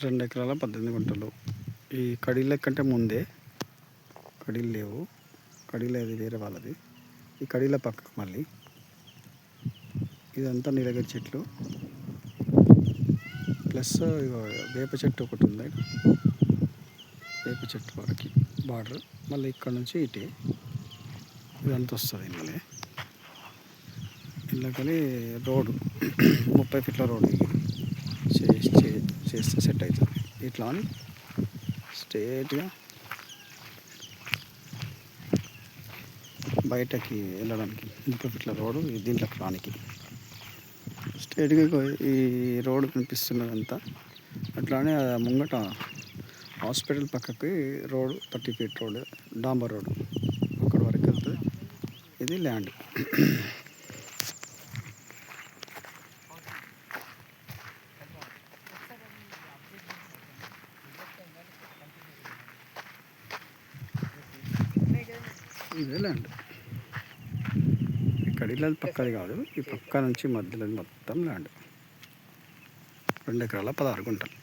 2 ఎకరాల 18 గుంటలు. ఈ కడీల కంటే ముందే కడీలు లేవు, కడీలు అది వేరే వాళ్ళది. ఈ కడీల పక్కకు మళ్ళీ ఇదంతా నీలగిరి చెట్లు ప్లస్ వేప చెట్టు ఒకటి ఉంది. వేప చెట్టు వరకు బార్డర్, మళ్ళీ ఇక్కడ నుంచి ఇటే ఇదంతా వస్తుంది. మళ్ళీ ఇళ్ళకని రోడ్డు 30 ఫీట్ల రోడ్డు చేస్తే సెట్ అవుతుంది. ఇట్లా అని స్ట్రేట్గా బయటకి వెళ్ళడానికి 30 ఫీట్ల రోడ్డు దీంట్లోకి రానికి స్ట్రేట్గా ఈ రోడ్డు కనిపిస్తున్నదంతా. అట్లానే ముంగట హాస్పిటల్ పక్కకి రోడ్డు 30 ఫీట్ రోడ్డు, డాంబర్ రోడ్డు అక్కడ వరకు వెళ్తుంది. ఇది ల్యాండ్. ఇదే ల్యాండ్. ఈ కడీల పక్కది కాదు, ఈ పక్క నుంచి మధ్యలో మొత్తం ల్యాండ్. 2 ఎకరాల 16 గుంటలు.